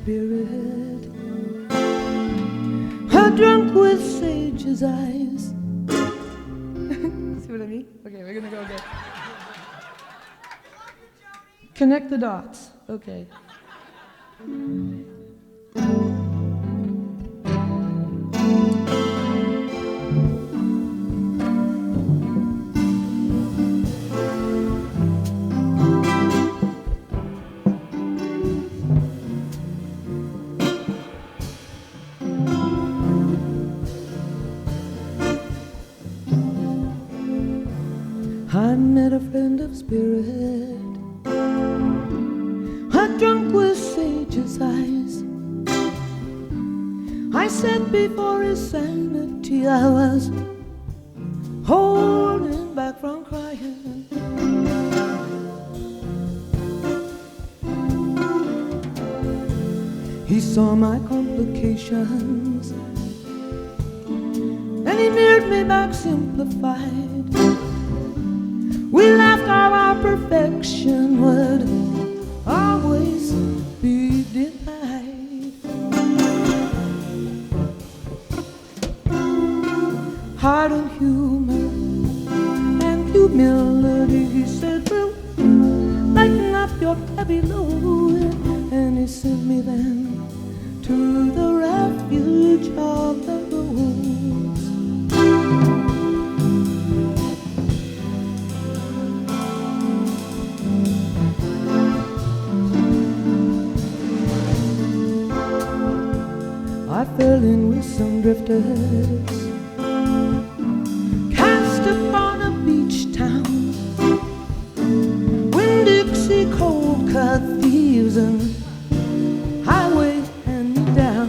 spirit, drunk with sage's eyes. See what I mean? Okay, we're gonna go again. Connect the dots. Okay. I met a friend of spirit, drunk with sage's eyes. I sat before his sanity. I was holding back from crying. He saw my complications and he mirrored me back simplified. We laughed how our perfection would always be denied. Heart and humor and humility, he said, will lighten up your heavy load. And he sent me then to the refuge of the roads. I fell in with some drifters, cast upon a beach town, when Dixie cold cut thieves and highway hand me down.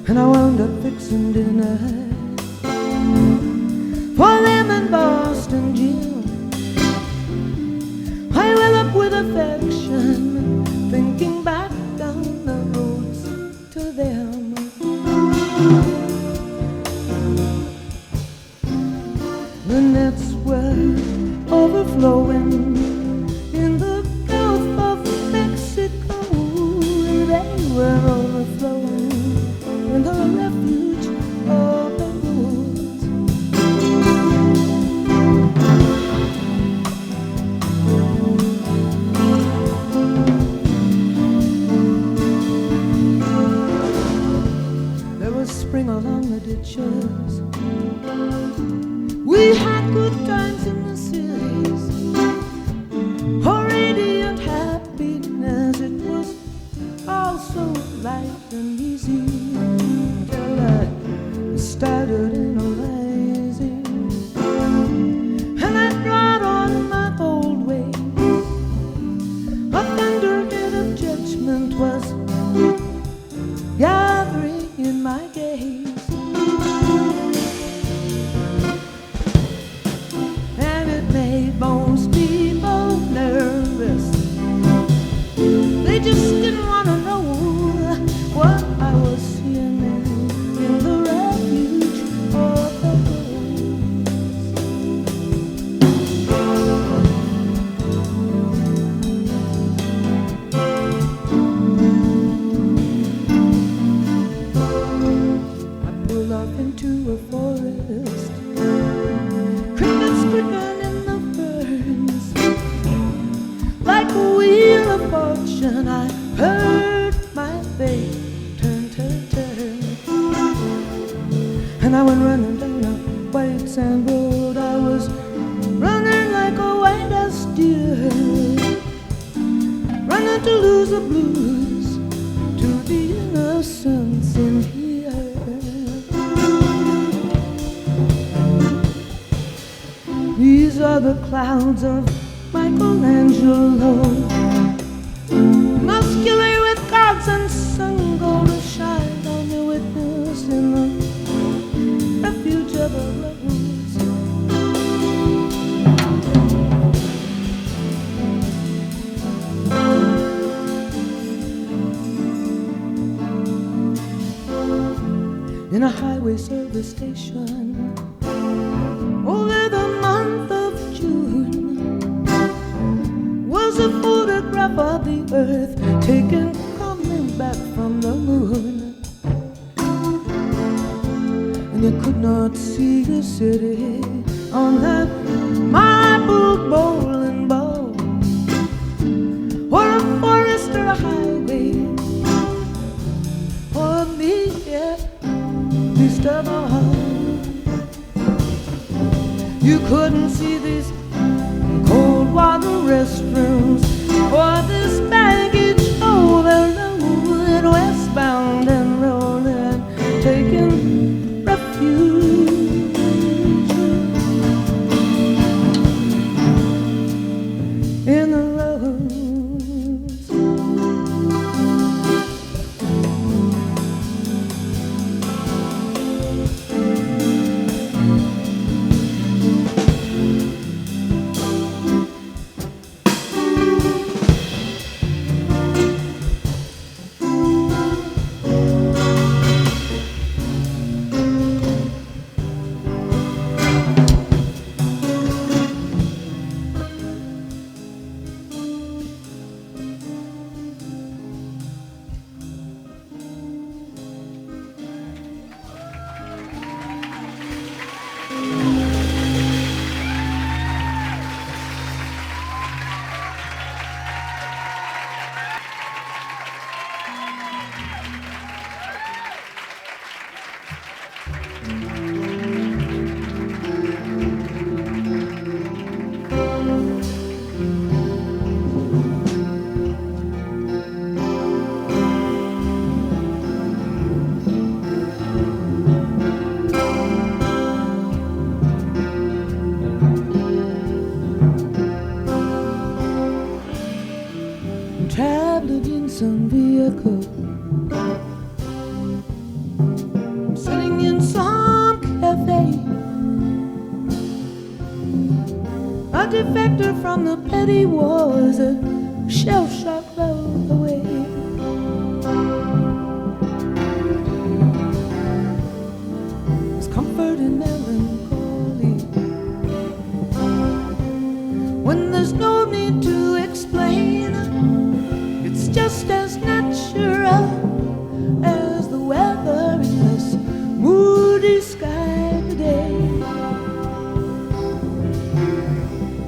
And I wound up fixing dinner for them in Boston Jim. I well up with affection, thinking back down the roads to them. The nets were overflowing in the Gulf of Mexico. They were overflowing in the refuge of the roads. Spring along the ditches, we had good times in the cities, oh radiant happiness, it was all so light and easy, till I started analyzing, and I brought on my old way. A thunderhead of judgment was gathering in my gaze, and it made most people nervous. They just didn't want to know what I was seeing in the refuge of the into a forest, crickets stricken in the ferns. Like a wheel of fortune, I heard my fate turn, turn, turn. And I went running down a white sand road. I was running like a white-ass deer, running to lose the blues, to the innocence in here. These are the clouds of Michelangelo, muscular with gods and sun gold to shine on the witness in the refuge of the roads. In a highway service station, over the month of June, photograph of the earth taken coming back from the moon. And you could not see the city on that marble bowling ball, or a forest or a highway, or me, yeah, least of all. You couldn't see these cold water restrooms or this baggage overload, westbound and rolling, taking refuge in the roads. Traveling in some vehicle, sitting in some cafe, a defector from the petty wars, a shell-shock blow away. There's comfort in melancholy when there's no need to explain. It's just as natural as the weather in this moody sky today.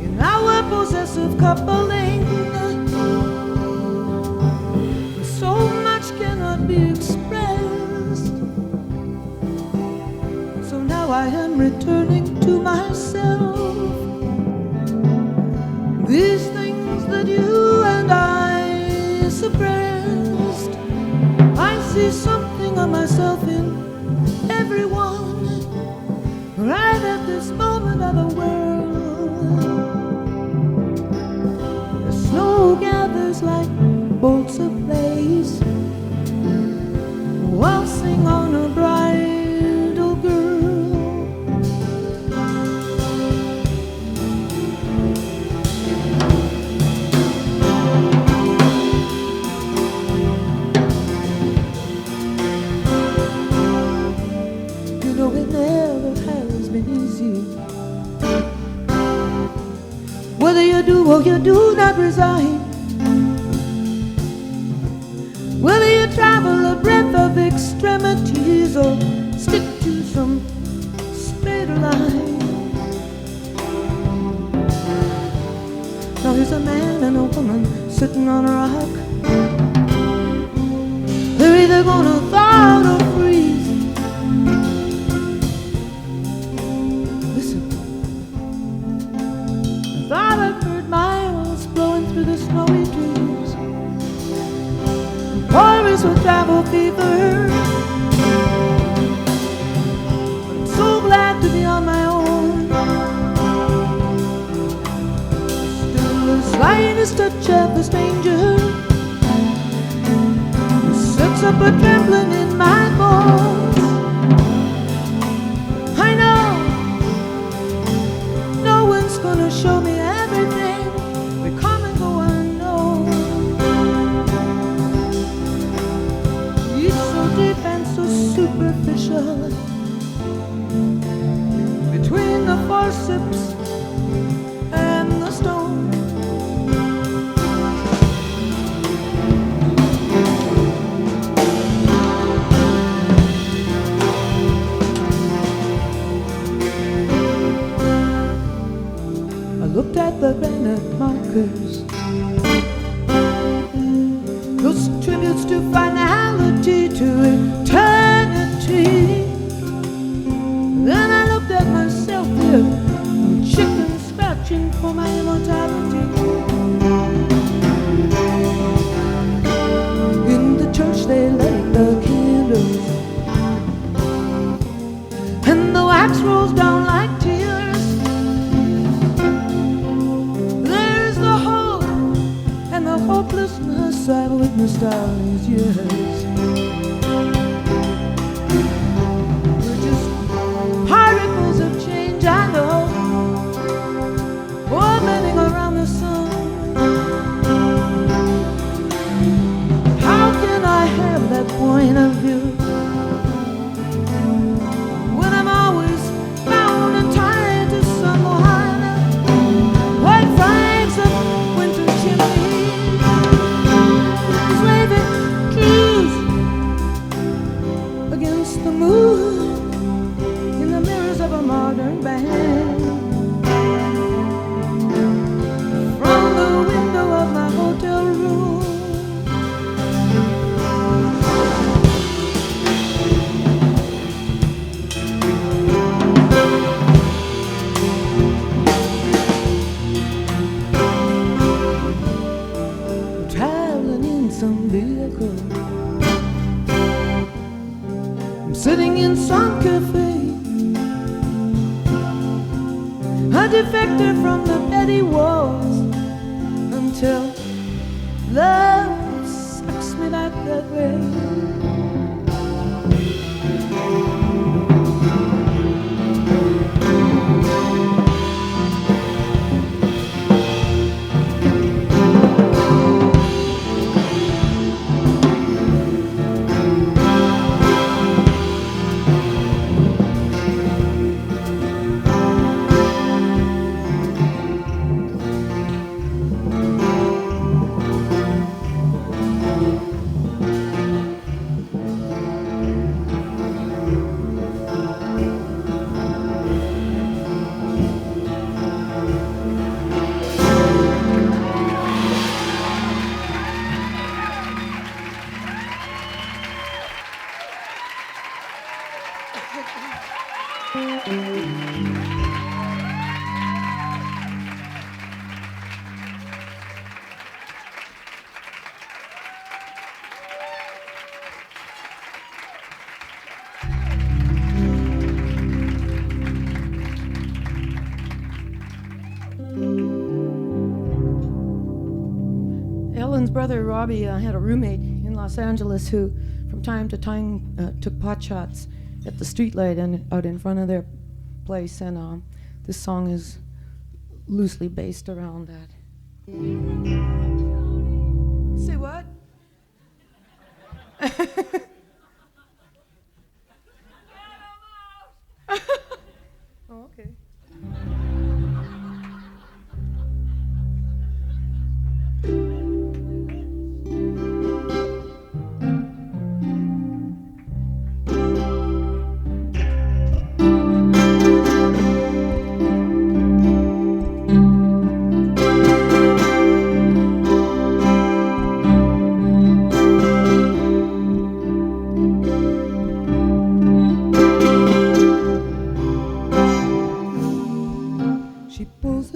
In our possessive coupling, so much cannot be expressed. So now I am returning to myself. These things that you and I suppressed, I see something of myself in everyone, right at this moment of the world. The snow gathers like bolts of lace, waltzing on a bridal girl. It never has been easy. Whether you do or you do not resign, whether you travel a breadth of extremities or stick to some straight line. Now here's a man and a woman sitting on a rock. They're either gonna thaw or freeze. Thought I heard miles blowing through the snowy trees. Always with travel fever. But I'm so glad to be on my own. Still the slightest touch of the stranger sets up a trembling in my bones. I know no one's gonna show me everything. We come and go unknown. It's so deep and so superficial. Between the forceps and the stone, minute markers, those tributes to finality, to eternity. Then I looked at myself here, chicken scratching for my immortality. In the church they light the candles, and the wax rolls down like tears. There's the hope and the hopelessness I've witnessed all these years. We're just particles of change, I know, orbiting around the sun. How can I have that point of view when I'm always bound and tied to someone? White flags of winter chimneys, slaving trees against the moon in the mirrors of a modern band. From the window of my hotel room, traveling in some vehicle, I'm sitting in some cafe, a defector from the petty wars, until love sucks me back that way. Ellen's brother Robbie had a roommate in Los Angeles who, from time to time, took pot shots at the streetlight and out in front of their place, and this song is loosely based around that. Say what? Oh, okay.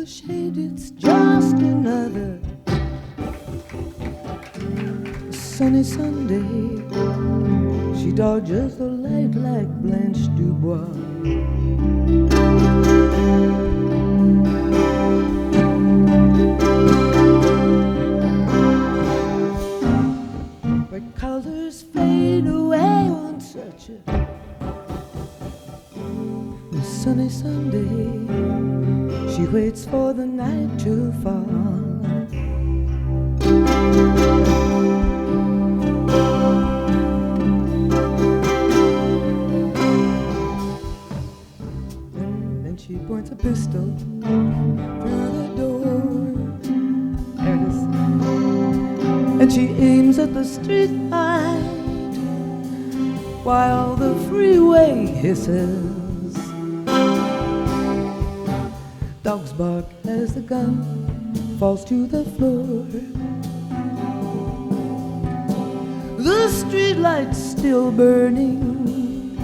Shade, it's just another sunny Sunday. She dodges the light like Blanche Dubois. But colors fade away on such a sunny Sunday. She waits for the night to fall. And then she points a pistol through the door. There it is. And she aims at the street light while the freeway hisses. Dogs bark as the gun falls to the floor. The street light's still burning.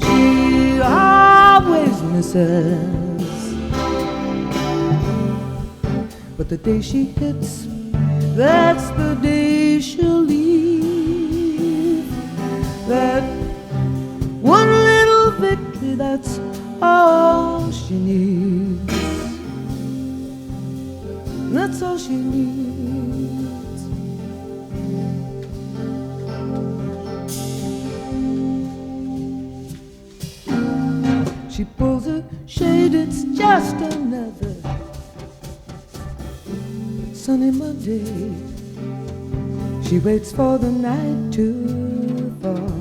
She always misses. But the day she hits, that's the day she'll leave. That one little victory, that's all she needs. That's all she needs. She pulls a shade, it's just another sunny Monday. She waits for the night to fall.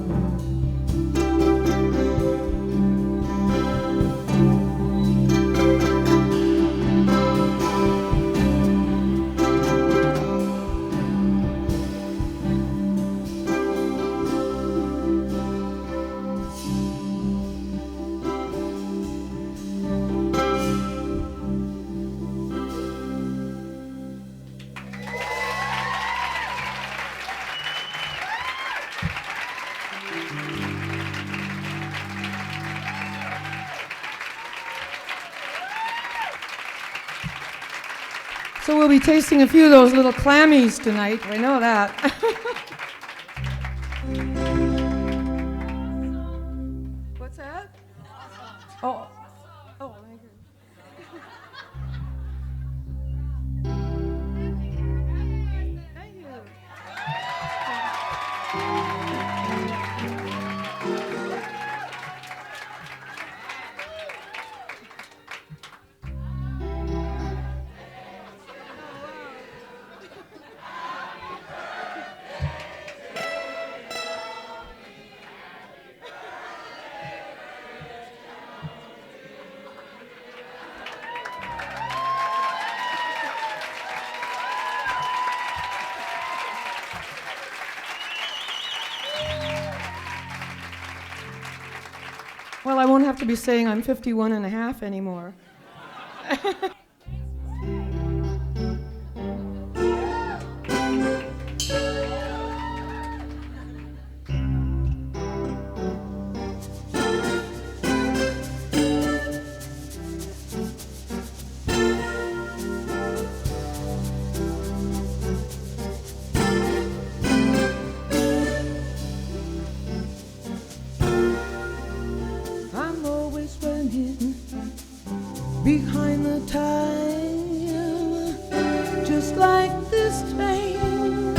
So we'll be tasting a few of those little clammies tonight. I know that. What's that? Oh, thank you. Thank you. Well, I won't have to be saying I'm 51 and a half anymore. Behind the time, just like this train,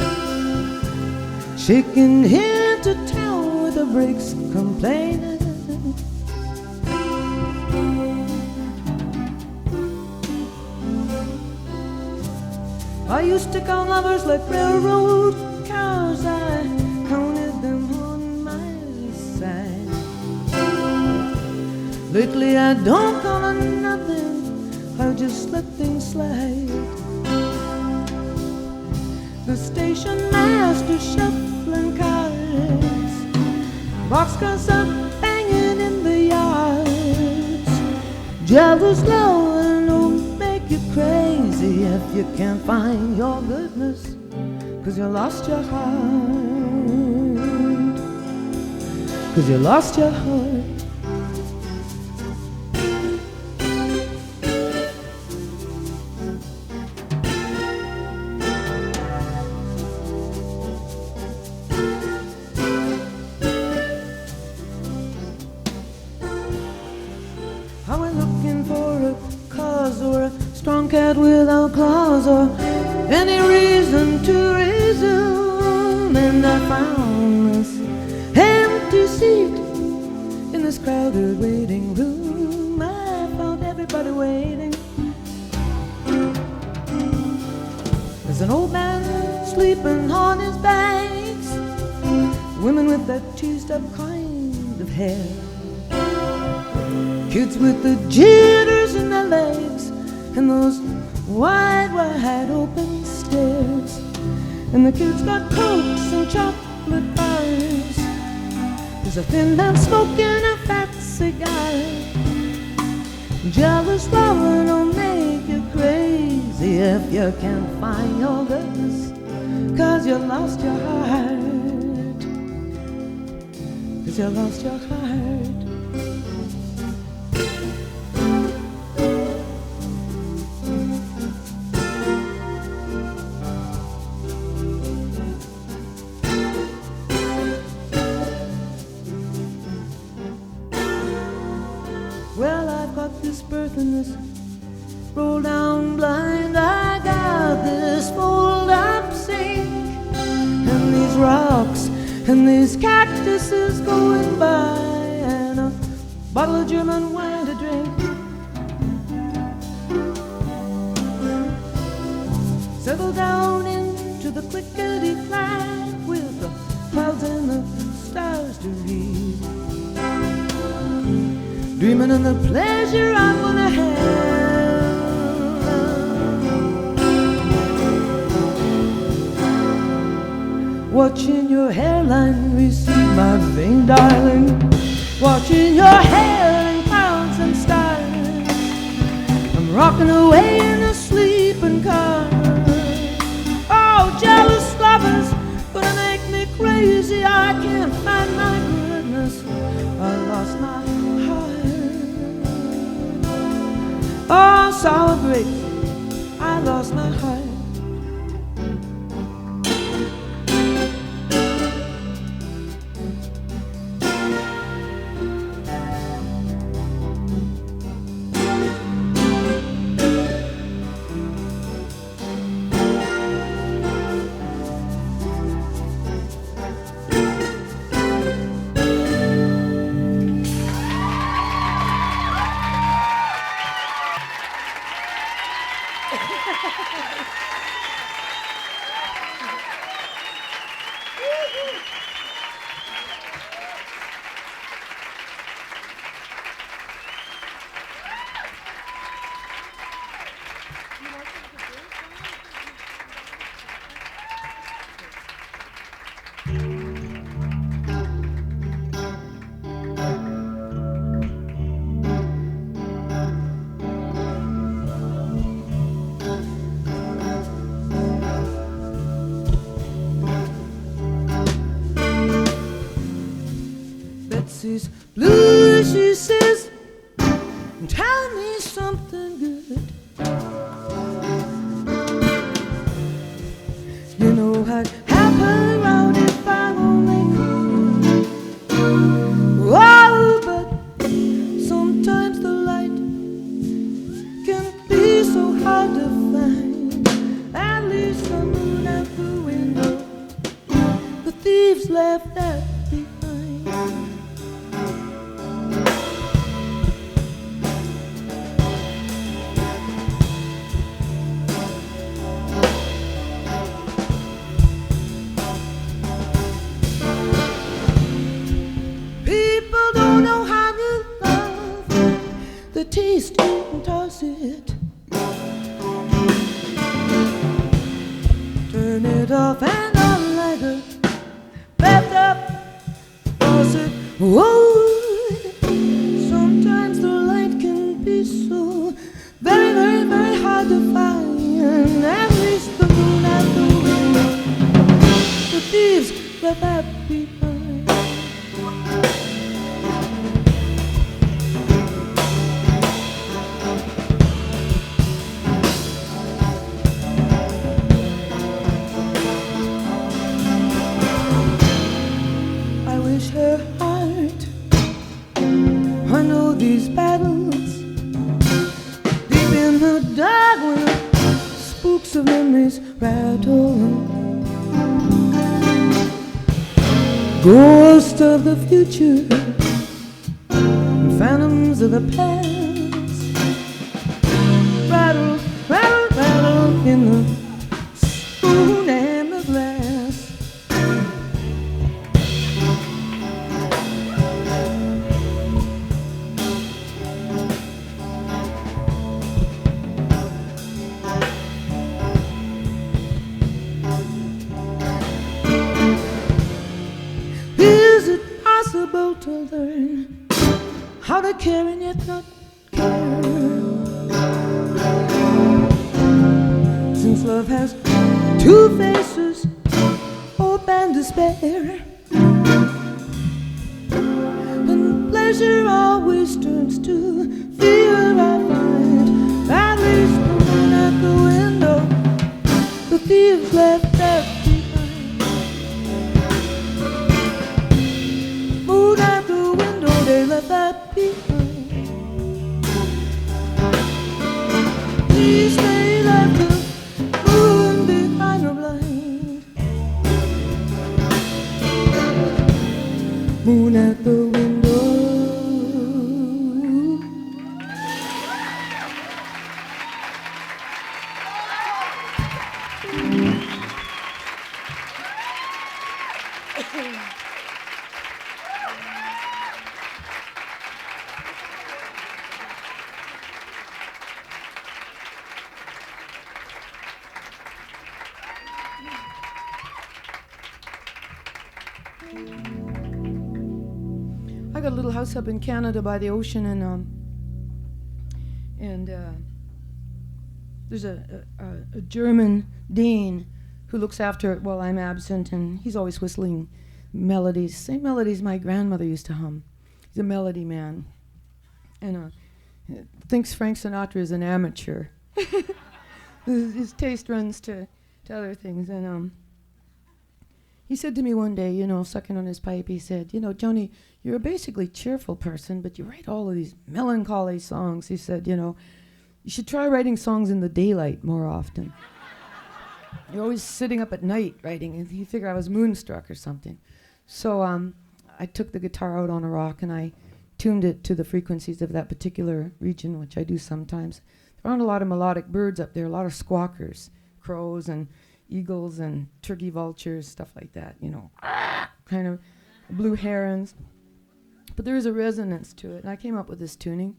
shaking here to town with the brakes complaining. I used to count lovers like railroad cars. I counted them on my side. Lately I don't count on nothing, I just let things slide. The station master shuffling cards, boxcars are banging in the yards. Jealous love don't make you crazy if you can't find your goodness, 'cause you lost your heart, 'cause you lost your heart. Strong cat without claws or any reason to resume, and I found this empty seat in this crowded waiting room. I found everybody waiting. There's an old man sleeping on his banks, women with that teased up kind of hair, kids with the jitters in their legs, and those wide, wide open stairs. And the kids got cokes and chocolate bars. There's a thin man smoking a fat cigar. Jealous lover don't make you cry. crazy if you can't find your goodness, 'cause you lost your heart, 'cause you lost your heart. Well, I've got this birth and this roll down blind, I got this fold up sink, and these rocks and these cactuses going by, and a bottle of German wine to drink. Settle down into the clickety-clack with the clouds and the stars to read, dreaming of the pleasure I'm gonna have, watching your hairline recede, my vain darling, watching your hair in clouds and stars. I'm rocking away in a sleeping car. Oh, jealous lovers gonna make me crazy. I can't find my goodness, I lost my heart. Oh, sour grapes, I lost my heart. Betsy's blue, she says, tell me something good. You know I'd help her out if I only could. Oh, but sometimes the light can be so hard to find. At least the moon out the window, the thieves left that behind. Taste it and toss it, turn it off and on like a left up faucet. Whoa, sometimes the light can be so very, very, very hard to find. At least the moon and the window, the thieves left that behind. Her heart, I know these battles deep in the dark when the spooks of memories rattle, ghosts of the future and phantoms of the past rattle, rattle, rattle in the spoon and the glass. To learn how to care and yet not care. love has two faces, hope and despair. And pleasure always turns to fear. I find at least the moon at the window, the thieves left that behind. Moon at the window, they left that behind. Please they left the moon behind the blind. Moon at the window. I got a little house up in Canada by the ocean, and there's a German Dane who looks after it while I'm absent, and he's always whistling melodies, same melodies my grandmother used to hum. He's a melody man, and thinks Frank Sinatra is an amateur. His taste runs to other things, and he said to me one day, you know, sucking on his pipe, he said, you know, Joni, you're a basically cheerful person, but you write all of these melancholy songs. He said, you know, you should try writing songs in the daylight more often. You're always sitting up at night writing. And he figured I was moonstruck or something. So I took the guitar out on a rock and I tuned it to the frequencies of that particular region, which I do sometimes. There aren't a lot of melodic birds up there, a lot of squawkers, crows and eagles and turkey vultures, stuff like that, you know, kind of blue herons. But there is a resonance to it, and I came up with this tuning.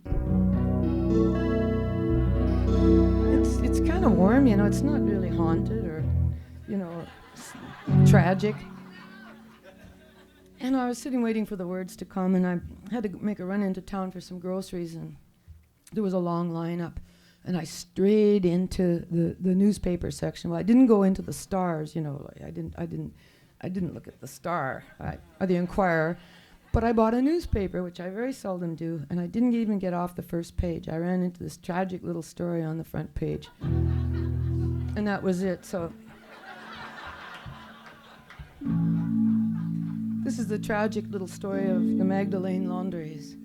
It's kind of warm, you know, it's not really haunted or, you know, tragic. And I was sitting waiting for the words to come, and I had to make a run into town for some groceries, and there was a long lineup. And I strayed into the newspaper section. Well, I didn't go into the Stars, you know. I didn't look at the Star or the Inquirer, but I bought a newspaper, which I very seldom do, and I didn't even get off the first page. I ran into this tragic little story on the front page, and that was it. So this is the tragic little story of the Magdelene Laundries.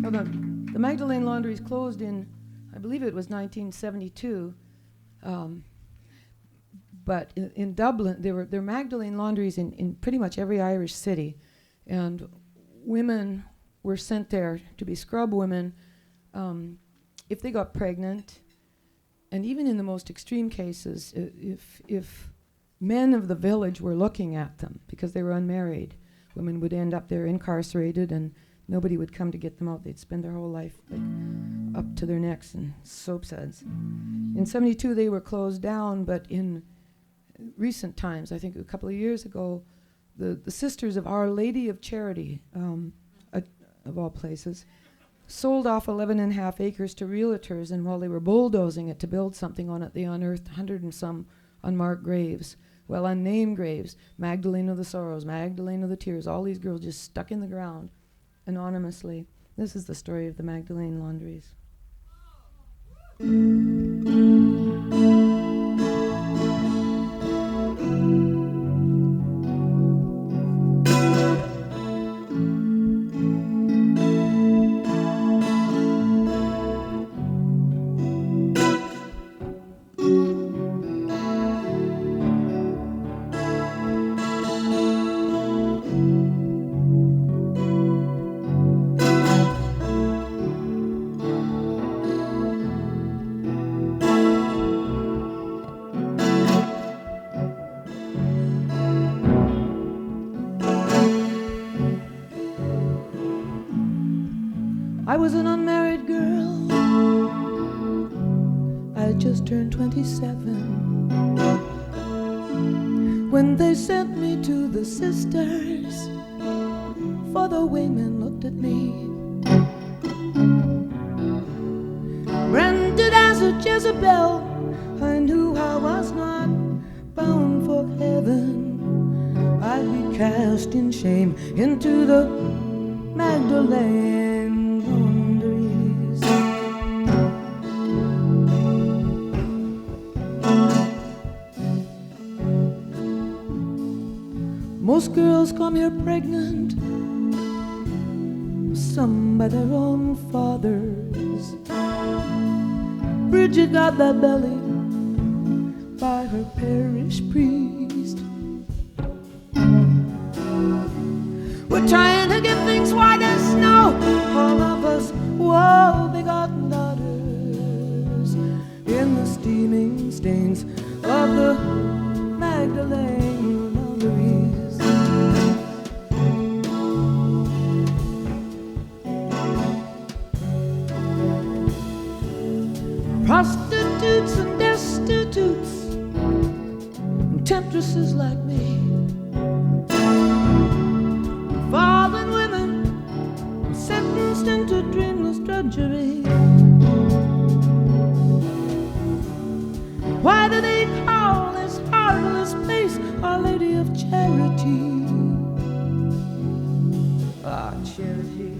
Well, the Magdelene Laundries closed in, I believe it was 1972, but in Dublin, there were Magdelene Laundries in pretty much every Irish city, and women were sent there to be scrub women if they got pregnant, and even in the most extreme cases, if men of the village were looking at them because they were unmarried, women would end up there incarcerated and nobody would come to get them out. They'd spend their whole life like up to their necks in soap suds. In 72, they were closed down, but in recent times, I think a couple of years ago, the Sisters of Our Lady of Charity, of all places, sold off 11.5 acres to realtors, and while they were bulldozing it to build something on it, they unearthed 100 and some unmarked graves, well, unnamed graves, Magdalene of the Sorrows, Magdalene of the Tears, all these girls just stuck in the ground anonymously. This is the story of the Magdelene Laundries. I was an unmarried girl. I had just turned 27 when they sent me to the sisters, for the way men looked at me. Rendered as a Jezebel, I knew I was not bound for heaven. I'd be cast in shame into the Magdelene Laundries. Most girls come here pregnant, some by their own fathers. Bridget got that belly by her parish priest. We're trying to get things white as snow, all of us woe-begotten daughters, in the steaming stains of the Magdelene Laundries. Prostitutes and destitutes and temptresses like me, fallen women sentenced into dreamless drudgery. Why do they call this heartless place Our Lady of Charity? Ah, charity.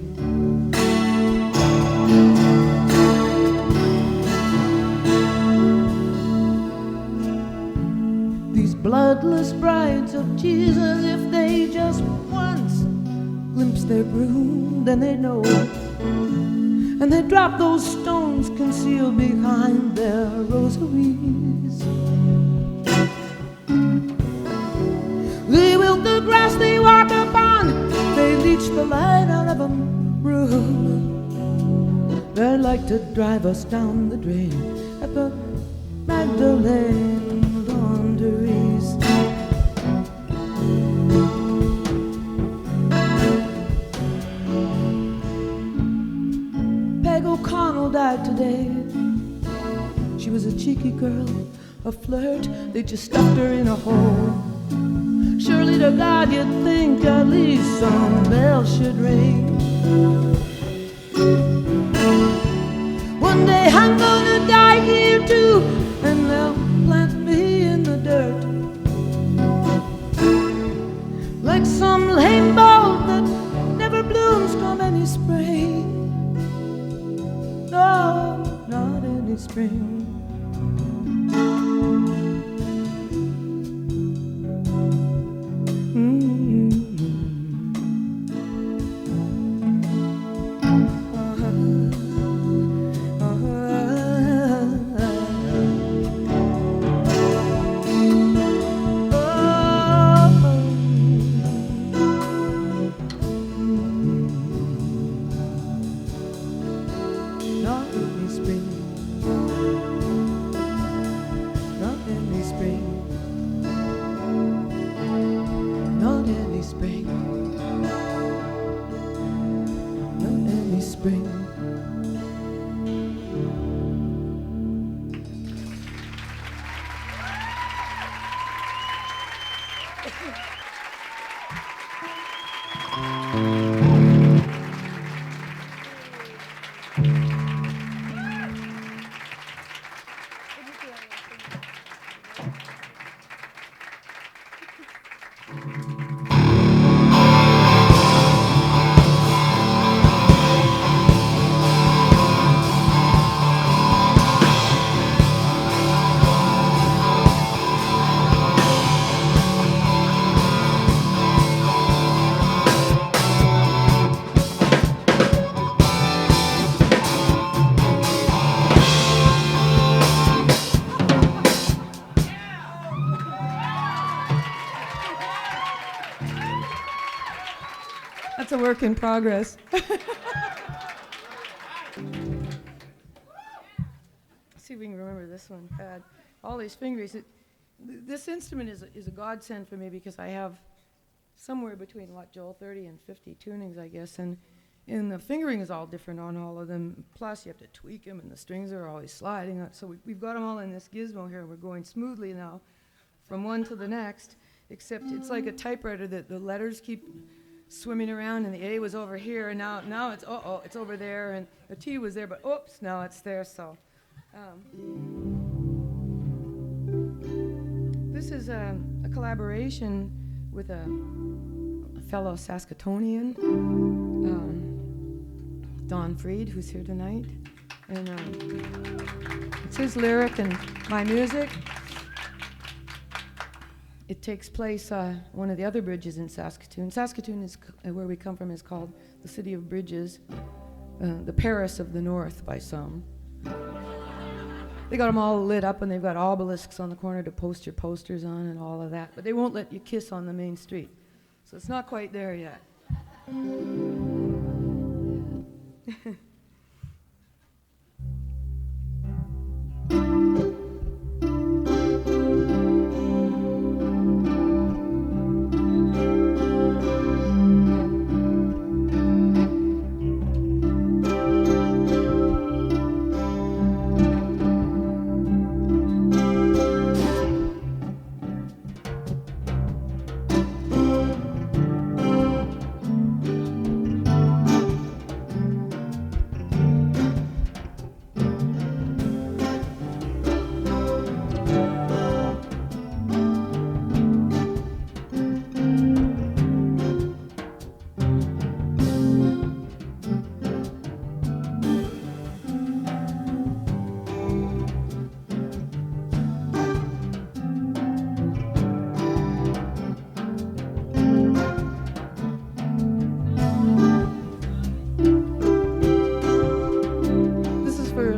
These bloodless brides of Jesus, if they just once glimpse their broom, then they know, and they drop those stones concealed behind their rosaries. They wilt the grass they walk upon, they leach the light out of a room. They'd like to drive us down the drain at the Magdelene Laundries. Peg O'Connell died today. She was a cheeky girl, a flirt. They just stuffed her in a hole. Surely to God you'd think at least some bells should ring. One day I'm gonna die here too, and they'll plant me in the dirt like some lame bulb that never blooms come any spring. No, not any spring. That's a work in progress. See if we can remember this one. All these fingers. This instrument is a godsend for me because I have somewhere between, Joel, 30 and 50 tunings, I guess, and the fingering is all different on all of them. Plus, you have to tweak them, and the strings are always sliding. So we've got them all in this gizmo here. We're going smoothly now from one to the next, except it's like a typewriter that the letters keep swimming around, and the A was over here, and now it's it's over there, and the T was there, but oops, now it's there. So This is a collaboration with a fellow Saskatoonian, Don Freed, who's here tonight. And it's his lyric and my music. It takes place one of the other bridges in Saskatoon. Saskatoon is where we come from, is called the City of Bridges, the Paris of the North by some. They got them all lit up, and they've got obelisks on the corner to post your posters on and all of that. But they won't let you kiss on the main street. So it's not quite there yet.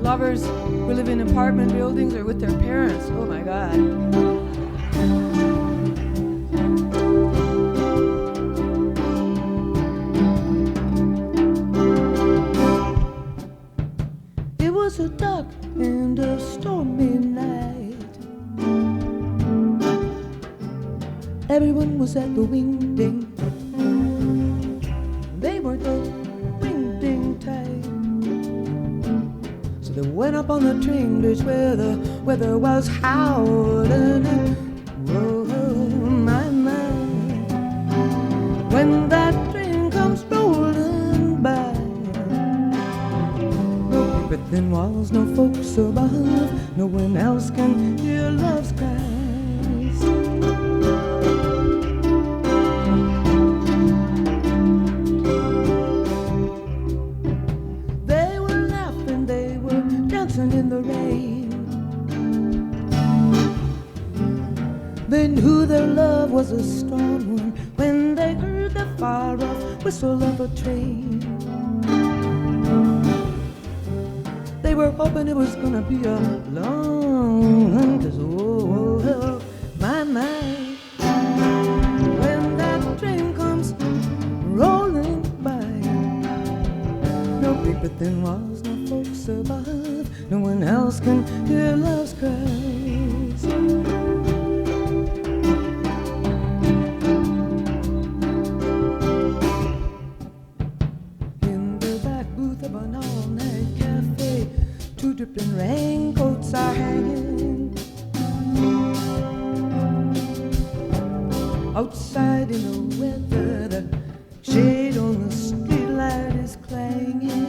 Lovers who live in apartment buildings or with their parents. Oh my God. It was a dark and a stormy night. Everyone was at the wing-ding. They were the wing-ding tight. They went up on the train bridge where the weather was howling. Whoa, my, my. When that train comes rolling by, no paper thin walls, no folks above, no one else can hear love's cries. In the rain, they knew their love was a strong one when they heard the far-off whistle of a train. They were hoping it was gonna be a long one, 'cause oh, my, my, when that train comes rolling by, no paper thin walls, no folks above, no one else can hear love's cries. In the back booth of an all-night cafe, two dripping raincoats are hanging. Outside in the weather, the shade on the streetlight is clanging.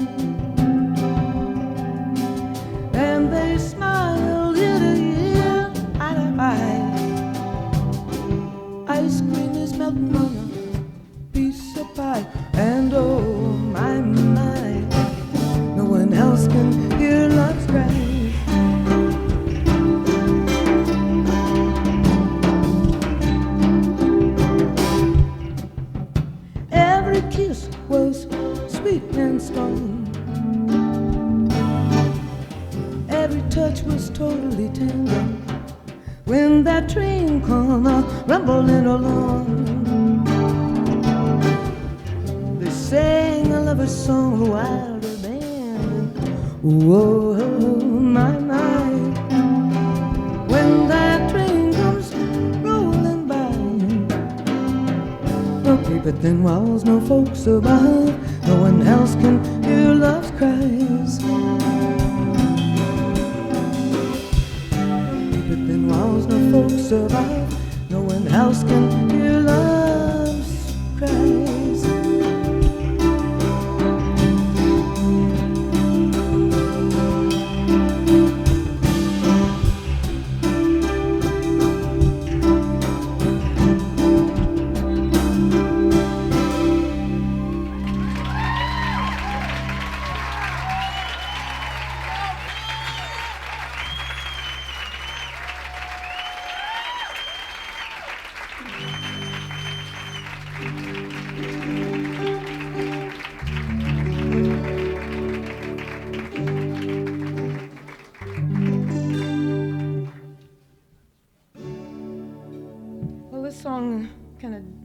And they smile ear to ear, eye to eye. Ice cream is melting on a piece of pie. And oh, my, my, no one else can hear love's cry. Every kiss was sweet and strong. Every touch was totally tender. When that train come rumbling along, they sang a lover's song, a wilder band. Whoa, my, my, when that train comes rolling by, no paper thin walls, no folks above, no one else can hear love's cries. Thin walls, no folks above, no one else can hear love's cries.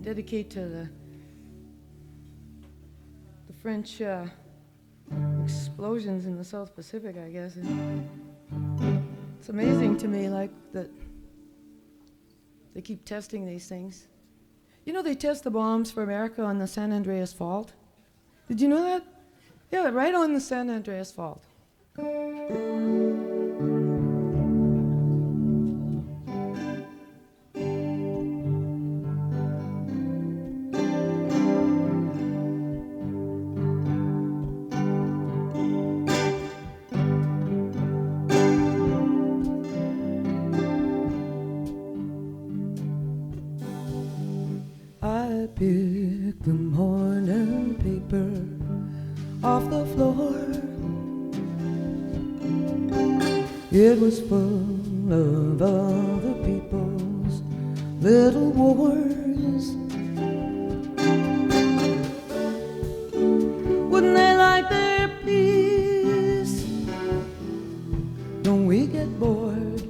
dedicate to the French explosions in the South Pacific, I guess. It's amazing to me, like, that they keep testing these things. You know, they test the bombs for America on the San Andreas Fault. Did you know that? Yeah, right on the San Andreas Fault. I picked the morning paper off the floor. It was full of other people's little wars. Wouldn't they like their peace? Don't we get bored?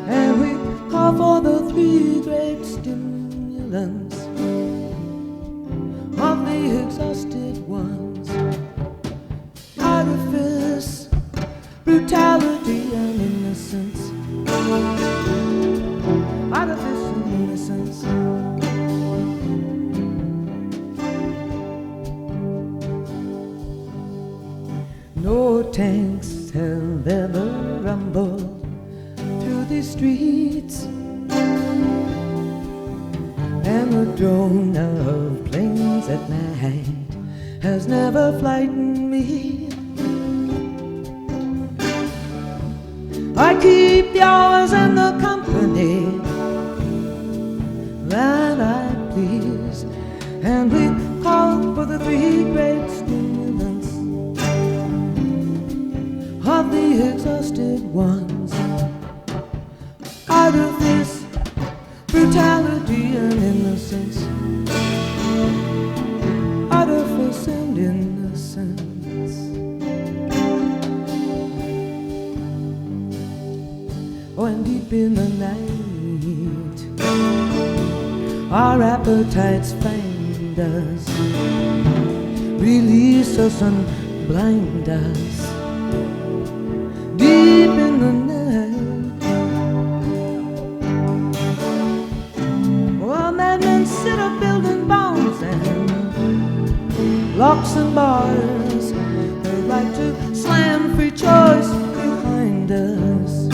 And we call for the three great stimulants of the exhausted ones: artifice, brutality, and innocence. Artifice and innocence. No tanks have ever rumbled through these streets, and the drone of planes at night has never frightened me. I keep the hours and the company that I please, and we call for the three great stimulants of the exhausted ones: artifice, brutality, and innocence. Artifice and innocence. Oh, and deep in the night, our appetites find us, release us and blind us. Deep in the night, oh, madmen sit up building bombs and locks and bars. They like to slam free choice behind us.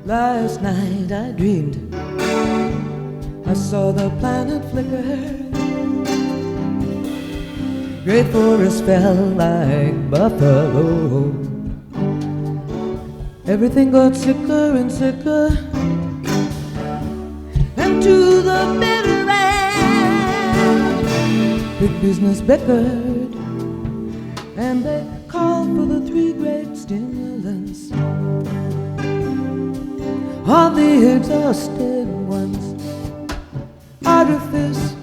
Last night I dreamed I saw the planet flicker. Great forests fell like buffalo. Everything got sicker and sicker, and to the bitter end, big business beckoned, and they called for the three great stimulants of the exhausted ones: artifice,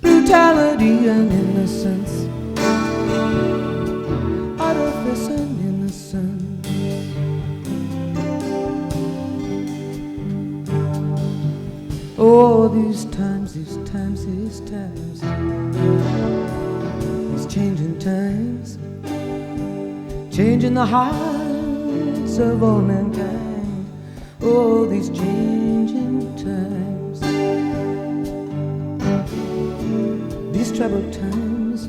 brutality, and innocence. Artifice and innocence. Oh, these times, these times, these times, these changing times, changing the hearts of all mankind. Oh, these changing times, these troubled times,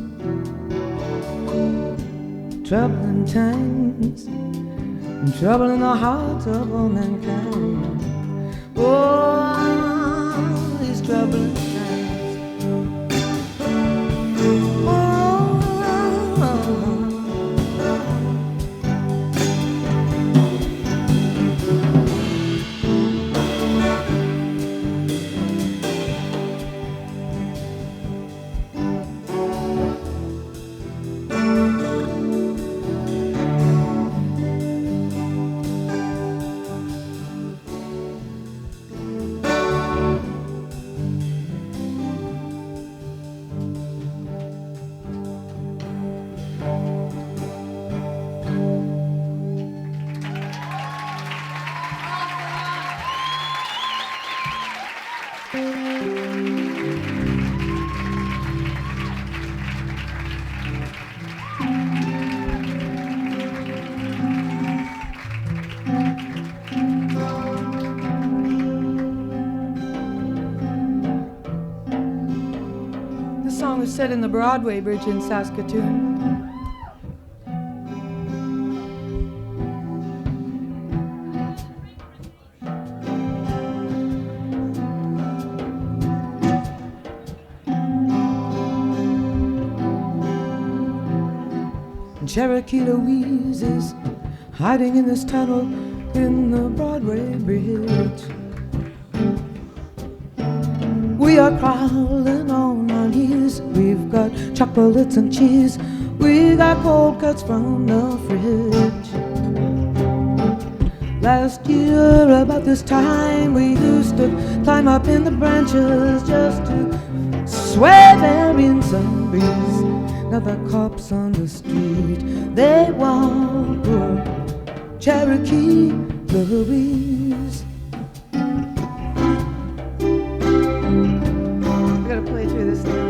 troubling times, and trouble in the hearts of all mankind. Oh, these troubling times. This song was set in the Broadway Bridge in Saskatoon. Cherokee Louise is hiding in this tunnel in the Broadway Bridge. We are crawling on our knees. We've got chocolates and cheese. We got cold cuts from the fridge. Last year about this time we used to climb up in the branches just to sway there in some breeze. Now the cops on the street, they want poor Cherokee Louise. I gotta play through this thing.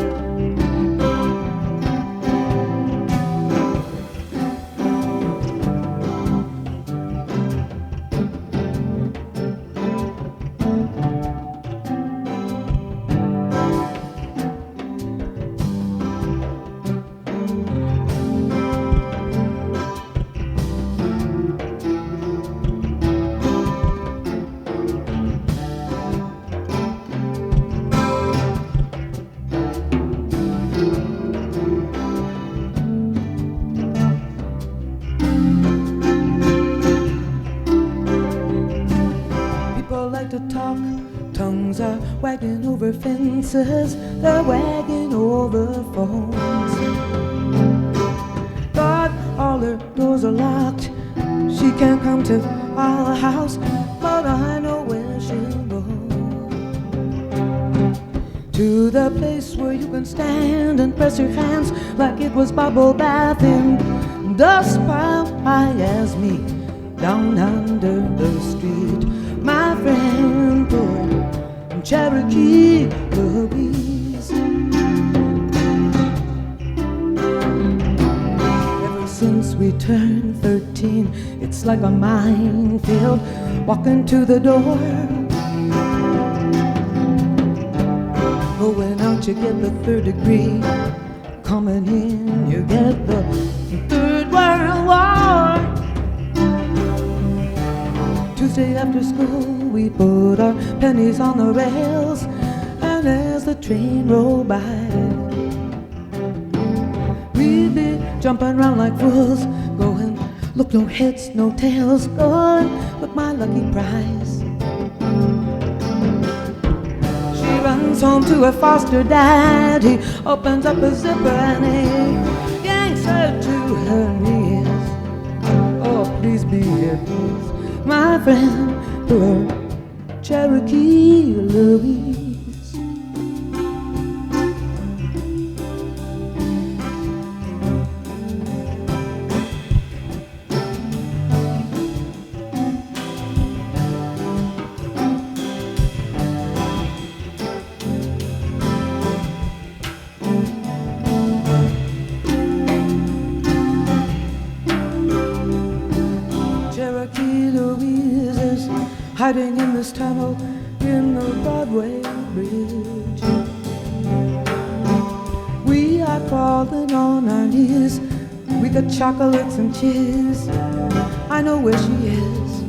Tongues are wagging over fences, they're wagging over phones. But all her doors are locked. She can't come to our house, but I know where she'll go. To the place where you can stand and press your hands like it was bubble bath in dust pile high as me down under the street. My friend, poor Cherokee Louise. Ever since we turned 13, it's like a minefield. Walking to the door, going out you get the 3rd degree, coming in you get the 3rd World War. Tuesday after school we put our pennies on the rails, and as the train rolled by we'd be jumping around like fools, going, look, no heads, no tails, going, look, my lucky prize. She runs home to her foster dad. He opens up a zipper and he yanks her to her knees. Oh, please be here, please, my friend, poor Cherokee Louise. Cherokee Louise is hiding in this tunnel in the Broadway Bridge. We are crawling on our knees. We got chocolates and cheese. I know where she is.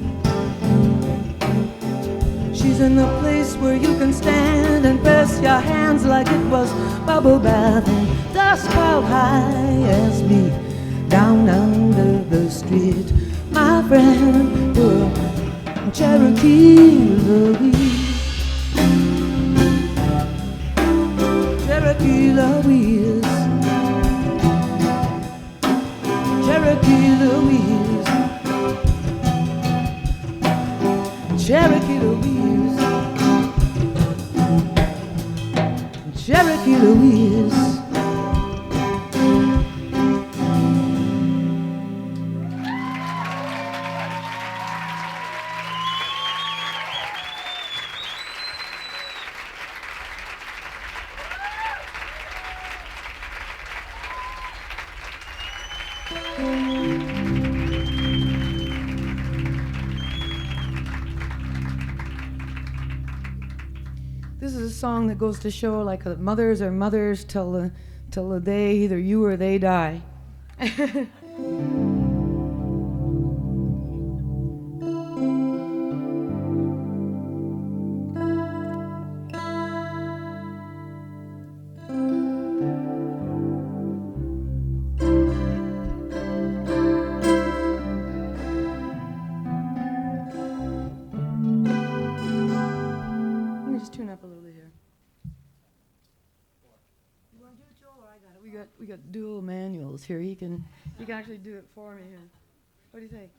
She's in the place where you can stand and press your hands like it was bubble bath and dust piled high as me down under the street. My friend, poor Cherokee Louise. Cherokee Louise. Cherokee Louise. Cherokee Louise. Cherokee Louise. This is a song that goes to show like mothers are mothers till the day either you or they die. Tune up a little bit here. You want to do it, Joel, or I got it? We got dual manuals here. You can actually do it for me here. What do you think?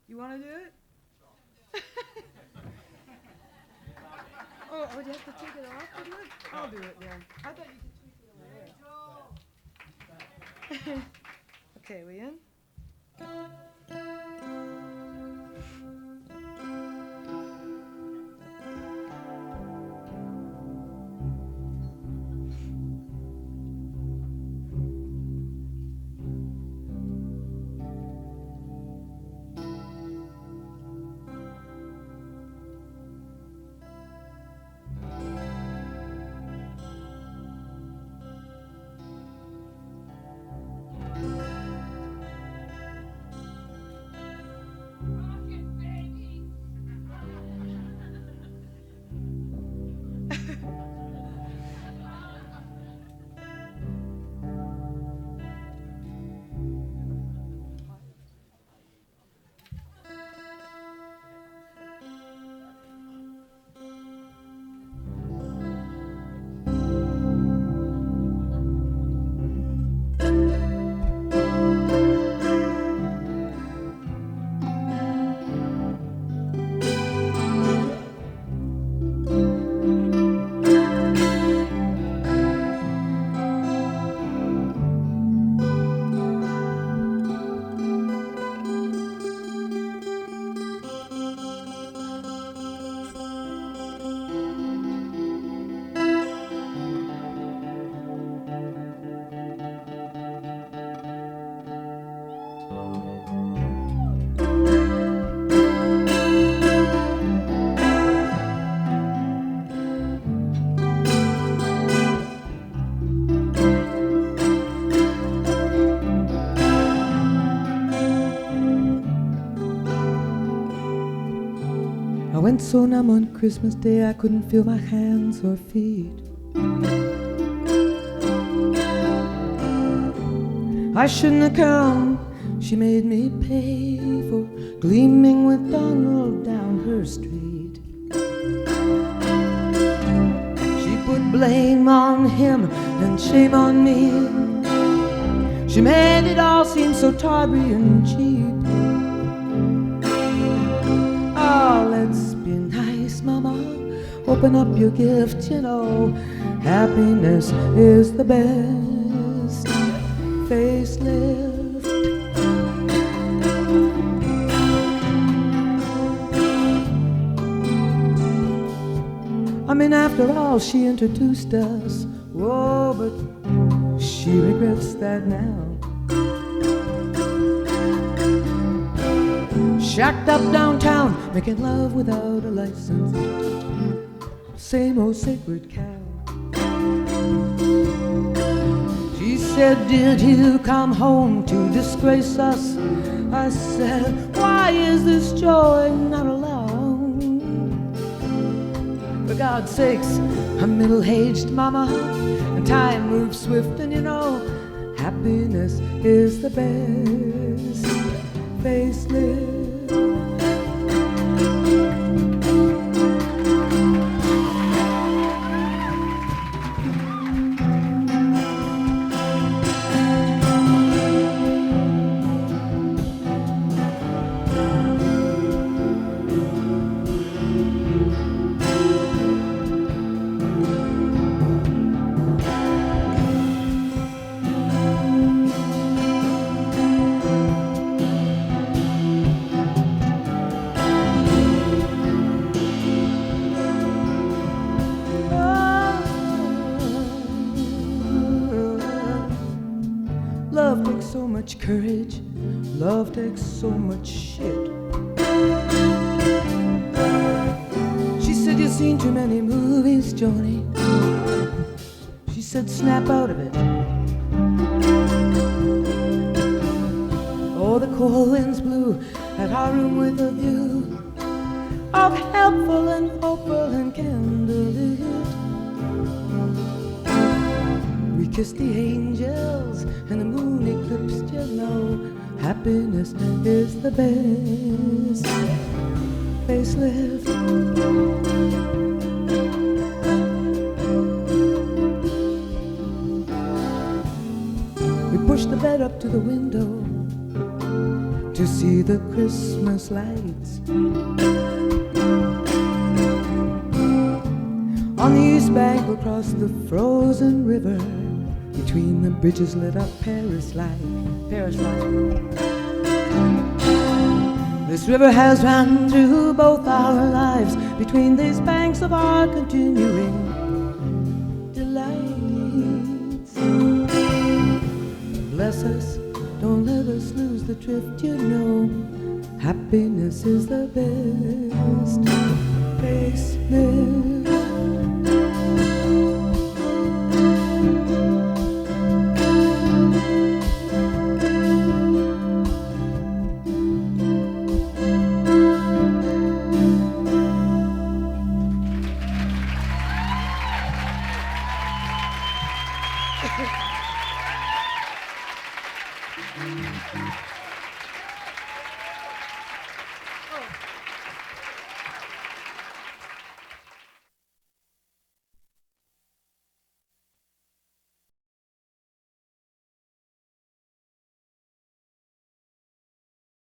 You want to do it? Oh, would you have to take it off to do it? I'll do it then. I thought you could tweak it over there. Okay, we in? I went so numb on Christmas Day I couldn't feel my hands or feet. I shouldn't have come, she made me pay for gleaming with Donald down her street. She put blame on him and shame on me. She made it all seem so tawdry and cheap. Oh, let's be nice, Mama. Open up your gift, you know. Happiness is the best. Facelift. I mean, after all, she introduced us. Whoa, but she regrets that now. Shacked up downtown, making love without a license. Same old sacred cow. She said, did you come home to disgrace us? I said, why is this joy not allowed? For God's sakes, I'm middle-aged, Mama, and time moves swift, and you know, happiness is the best. Facelift. Love takes so much courage. Love takes so much shit. She said, you see, seen too many movies, Joni. She said, snap out of it. Oh, the cold winds blew at our room with a view of helpful and hopeful and candlelit. We kissed the angels and the moon eclipsed, you know. Happiness is the best. Facelift. We pushed the bed up to the window to see the Christmas lights. On the east bank across the frozen river, between the bridges lit up Paris light. Paris light. This river has run through both our lives, between these banks of our continuing delights. Bless us, don't let us lose the drift, you know. Happiness is the best. Facelift.